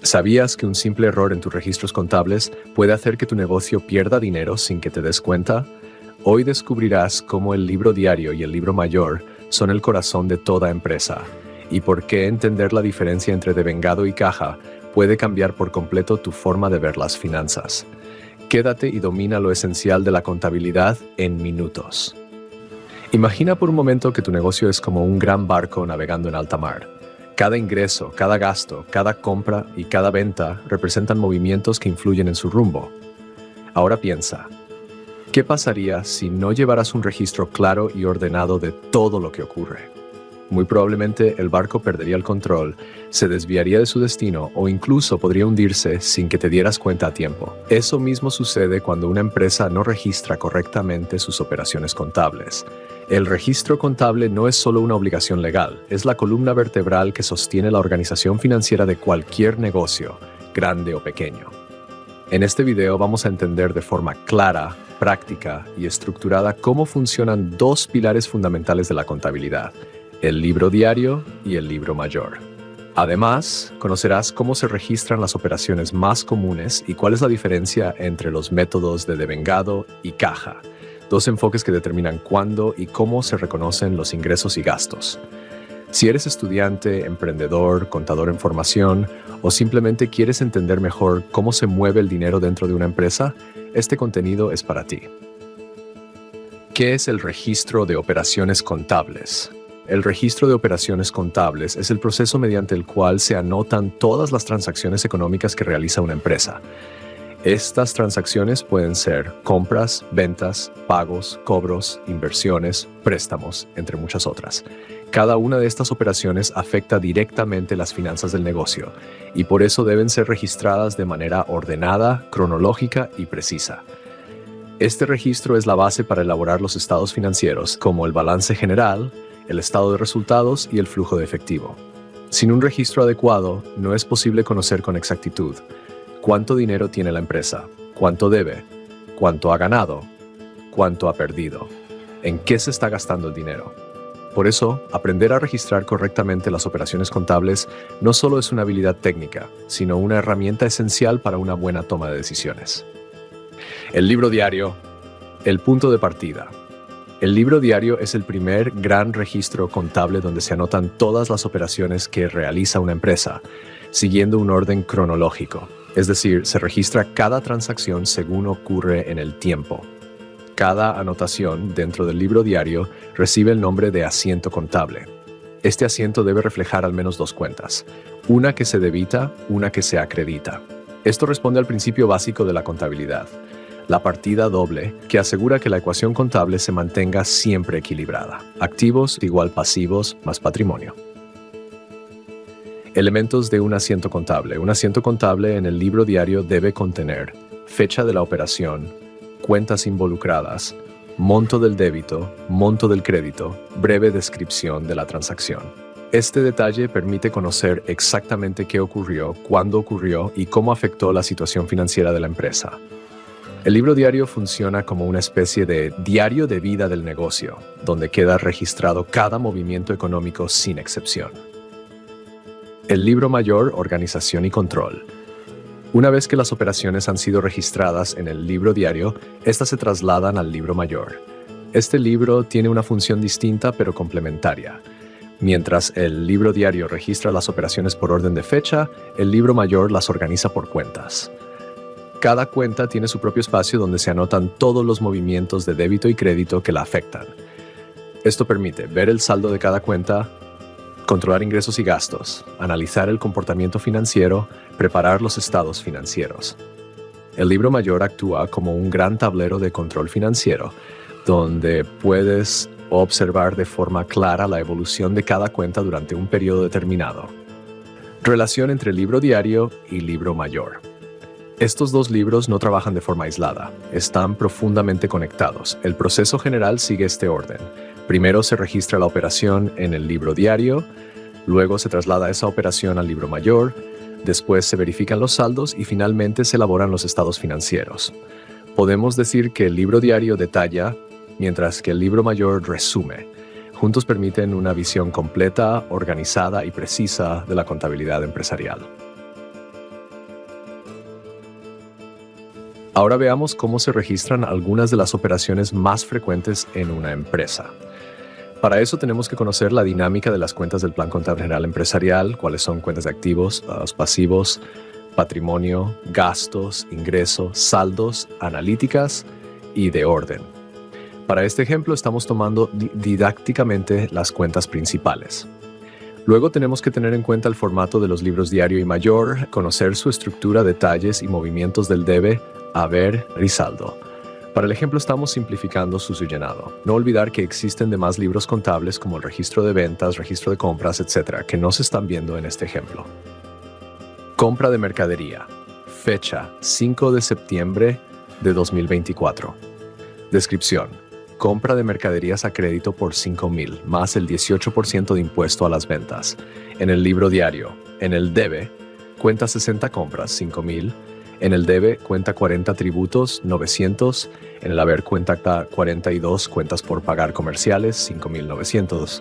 ¿Sabías que un simple error en tus registros contables puede hacer que tu negocio pierda dinero sin que te des cuenta? Hoy descubrirás cómo el libro diario y el libro mayor son el corazón de toda empresa y por qué entender la diferencia entre devengado y caja puede cambiar por completo tu forma de ver las finanzas. Quédate y domina lo esencial de la contabilidad en minutos. Imagina por un momento que tu negocio es como un gran barco navegando en alta mar. Cada ingreso, cada gasto, cada compra y cada venta representan movimientos que influyen en su rumbo. Ahora piensa, ¿qué pasaría si no llevaras un registro claro y ordenado de todo lo que ocurre? Muy probablemente el barco perdería el control, se desviaría de su destino o incluso podría hundirse sin que te dieras cuenta a tiempo. Eso mismo sucede cuando una empresa no registra correctamente sus operaciones contables. El registro contable no es solo una obligación legal, es la columna vertebral que sostiene la organización financiera de cualquier negocio, grande o pequeño. En este video vamos a entender de forma clara, práctica y estructurada cómo funcionan dos pilares fundamentales de la contabilidad: el libro diario y el libro mayor. Además, conocerás cómo se registran las operaciones más comunes y cuál es la diferencia entre los métodos de devengado y caja, dos enfoques que determinan cuándo y cómo se reconocen los ingresos y gastos. Si eres estudiante, emprendedor, contador en formación o simplemente quieres entender mejor cómo se mueve el dinero dentro de una empresa, este contenido es para ti. ¿Qué es el registro de operaciones contables? El registro de operaciones contables es el proceso mediante el cual se anotan todas las transacciones económicas que realiza una empresa. Estas transacciones pueden ser compras, ventas, pagos, cobros, inversiones, préstamos, entre muchas otras. Cada una de estas operaciones afecta directamente las finanzas del negocio y por eso deben ser registradas de manera ordenada, cronológica y precisa. Este registro es la base para elaborar los estados financieros, como el balance general, el estado de resultados y el flujo de efectivo. Sin un registro adecuado, no es posible conocer con exactitud cuánto dinero tiene la empresa, cuánto debe, cuánto ha ganado, cuánto ha perdido, en qué se está gastando el dinero. Por eso, aprender a registrar correctamente las operaciones contables no solo es una habilidad técnica, sino una herramienta esencial para una buena toma de decisiones. El libro diario, el punto de partida. El libro diario es el primer gran registro contable donde se anotan todas las operaciones que realiza una empresa, siguiendo un orden cronológico. Es decir, se registra cada transacción según ocurre en el tiempo. Cada anotación dentro del libro diario recibe el nombre de asiento contable. Este asiento debe reflejar al menos dos cuentas, una que se debita, una que se acredita. Esto responde al principio básico de la contabilidad, la partida doble, que asegura que la ecuación contable se mantenga siempre equilibrada. Activos igual pasivos más patrimonio. Elementos de un asiento contable. Un asiento contable en el libro diario debe contener fecha de la operación, cuentas involucradas, monto del débito, monto del crédito, breve descripción de la transacción. Este detalle permite conocer exactamente qué ocurrió, cuándo ocurrió y cómo afectó la situación financiera de la empresa. El libro diario funciona como una especie de diario de vida del negocio, donde queda registrado cada movimiento económico sin excepción. El libro mayor, organización y control. Una vez que las operaciones han sido registradas en el libro diario, estas se trasladan al libro mayor. Este libro tiene una función distinta pero complementaria. Mientras el libro diario registra las operaciones por orden de fecha, el libro mayor las organiza por cuentas. Cada cuenta tiene su propio espacio donde se anotan todos los movimientos de débito y crédito que la afectan. Esto permite ver el saldo de cada cuenta, controlar ingresos y gastos, analizar el comportamiento financiero, preparar los estados financieros. El libro mayor actúa como un gran tablero de control financiero, donde puedes observar de forma clara la evolución de cada cuenta durante un periodo determinado. Relación entre libro diario y libro mayor. Estos dos libros no trabajan de forma aislada, están profundamente conectados. El proceso general sigue este orden. Primero se registra la operación en el libro diario, luego se traslada esa operación al libro mayor, después se verifican los saldos y finalmente se elaboran los estados financieros. Podemos decir que el libro diario detalla, mientras que el libro mayor resume. Juntos permiten una visión completa, organizada y precisa de la contabilidad empresarial. Ahora veamos cómo se registran algunas de las operaciones más frecuentes en una empresa. Para eso tenemos que conocer la dinámica de las cuentas del Plan Contable General Empresarial, cuáles son cuentas de activos, pasivos, patrimonio, gastos, ingresos, saldos, analíticas y de orden. Para este ejemplo estamos tomando didácticamente las cuentas principales. Luego tenemos que tener en cuenta el formato de los libros diario y mayor, conocer su estructura, detalles y movimientos del debe, haber y saldo. Para el ejemplo estamos simplificando su llenado. No olvidar que existen demás libros contables como el registro de ventas, registro de compras, etc., que no se están viendo en este ejemplo. Compra de mercadería. Fecha 5 de septiembre de 2024. Descripción. Compra de mercaderías a crédito por $5,000, más el 18% de impuesto a las ventas. En el libro diario. En el debe, cuenta 60 compras, $5,000. En el debe, cuenta 40 tributos, $900. En el haber, cuenta 42 cuentas por pagar comerciales, $5,900.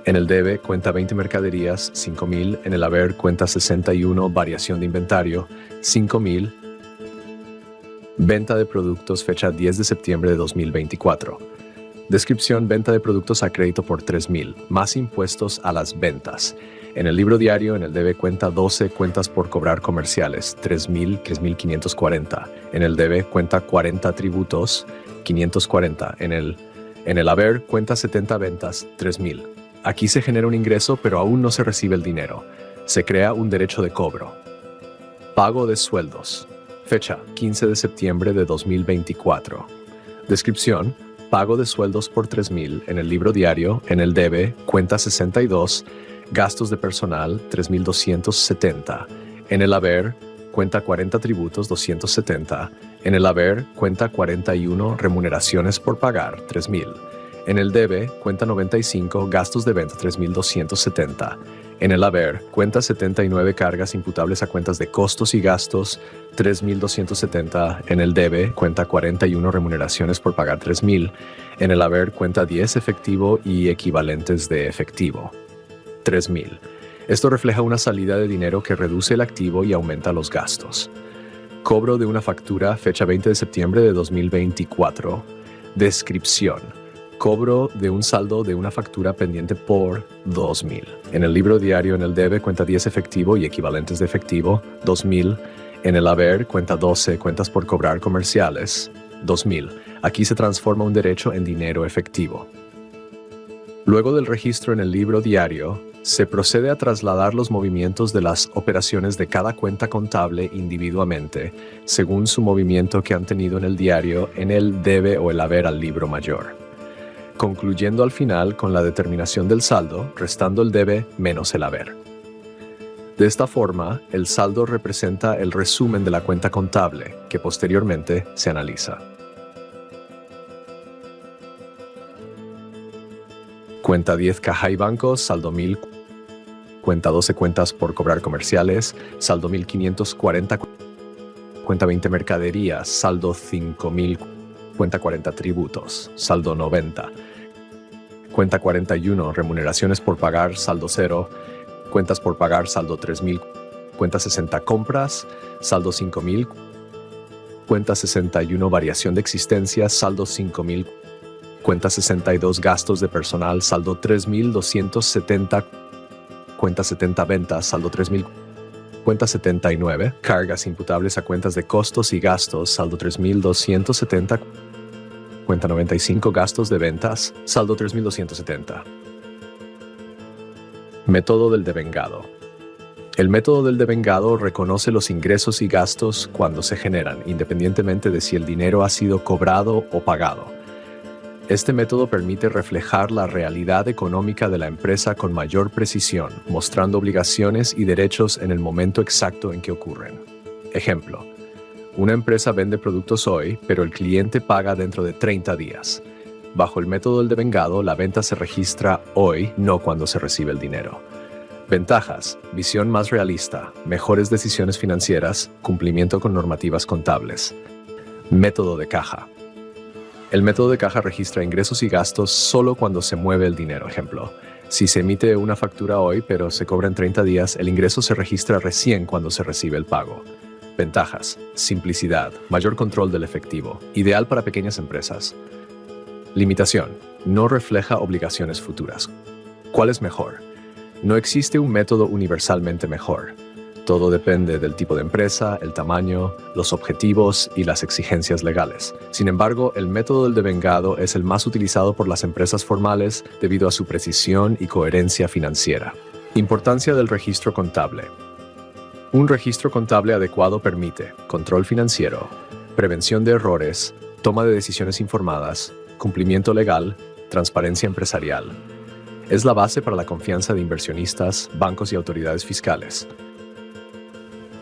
En el debe, cuenta 20 mercaderías, $5,000. En el haber, cuenta 61 variación de inventario, $5,000. Venta de productos, fecha 10 de septiembre de 2024. Descripción, venta de productos a crédito por $3,000, más impuestos a las ventas. En el libro diario, en el debe, cuenta 12 cuentas por cobrar comerciales, $3,540. En el debe, cuenta 40 tributos, $540. En el haber, cuenta 70 ventas, $3,000. Aquí se genera un ingreso, pero aún no se recibe el dinero. Se crea un derecho de cobro. Pago de sueldos. Fecha 15 de septiembre de 2024. Descripción, pago de sueldos por $3,000 en el libro diario, en el debe, cuenta 62, gastos de personal, $3,270. En el haber, cuenta 40 tributos, $270. En el haber, cuenta 41 remuneraciones por pagar, $3,000. En el debe, cuenta 95 gastos de venta, $3,270. En el haber, cuenta 79 cargas imputables a cuentas de costos y gastos, $3,270. En el debe, cuenta 41 remuneraciones por pagar, $3,000. En el haber, cuenta 10 efectivo y equivalentes de efectivo, $3,000. Esto refleja una salida de dinero que reduce el activo y aumenta los gastos. Cobro de una factura, fecha 20 de septiembre de 2024. Descripción. Cobro de un saldo de una factura pendiente por $2,000. En el libro diario, en el debe, cuenta 10 efectivo y equivalentes de efectivo, $2,000. En el haber, cuenta 12 cuentas por cobrar comerciales, $2,000. Aquí se transforma un derecho en dinero efectivo. Luego del registro en el libro diario, se procede a trasladar los movimientos de las operaciones de cada cuenta contable individualmente, según su movimiento que han tenido en el diario, en el debe o el haber al libro mayor, concluyendo al final con la determinación del saldo, restando el debe menos el haber. De esta forma, el saldo representa el resumen de la cuenta contable, que posteriormente se analiza. Cuenta 10 caja y bancos, saldo 1,000. Cuenta 12 cuentas por cobrar comerciales, saldo 1,540. Cuenta 20 mercaderías, saldo 5,000. Cuenta 40 tributos, saldo 90. Cuenta 41 remuneraciones por pagar, saldo 0. Cuentas por pagar, saldo 3,000. Cuenta 60 compras, saldo 5,000. Cuenta 61 variación de existencia, saldo 5,000. Cuenta 62 gastos de personal, saldo 3,270. Cuenta 70 ventas, saldo 3,000. Cuenta 79 cargas imputables a cuentas de costos y gastos, saldo 3,270. Cuenta 95 gastos de ventas, saldo 3,270. Método del devengado. El método del devengado reconoce los ingresos y gastos cuando se generan, independientemente de si el dinero ha sido cobrado o pagado. Este método permite reflejar la realidad económica de la empresa con mayor precisión, mostrando obligaciones y derechos en el momento exacto en que ocurren. Ejemplo: una empresa vende productos hoy, pero el cliente paga dentro de 30 días. Bajo el método del devengado, la venta se registra hoy, no cuando se recibe el dinero. Ventajas: visión más realista, mejores decisiones financieras, cumplimiento con normativas contables. Método de caja. El método de caja registra ingresos y gastos solo cuando se mueve el dinero. Ejemplo: si se emite una factura hoy, pero se cobra en 30 días, el ingreso se registra recién cuando se recibe el pago. Ventajas: simplicidad, mayor control del efectivo, ideal para pequeñas empresas. Limitación: no refleja obligaciones futuras. ¿Cuál es mejor? No existe un método universalmente mejor. Todo depende del tipo de empresa, el tamaño, los objetivos y las exigencias legales. Sin embargo, el método del devengado es el más utilizado por las empresas formales debido a su precisión y coherencia financiera. Importancia del registro contable. Un registro contable adecuado permite control financiero, prevención de errores, toma de decisiones informadas, cumplimiento legal, transparencia empresarial. Es la base para la confianza de inversionistas, bancos y autoridades fiscales.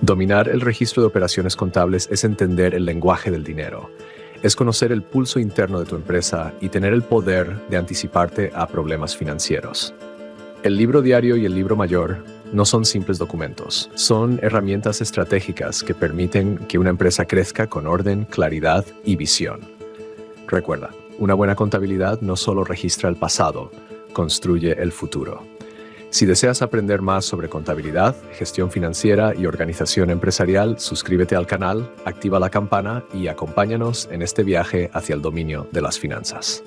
Dominar el registro de operaciones contables es entender el lenguaje del dinero. Es conocer el pulso interno de tu empresa y tener el poder de anticiparte a problemas financieros. El libro diario y el libro mayor no son simples documentos, son herramientas estratégicas que permiten que una empresa crezca con orden, claridad y visión. Recuerda, una buena contabilidad no solo registra el pasado, construye el futuro. Si deseas aprender más sobre contabilidad, gestión financiera y organización empresarial, suscríbete al canal, activa la campana y acompáñanos en este viaje hacia el dominio de las finanzas.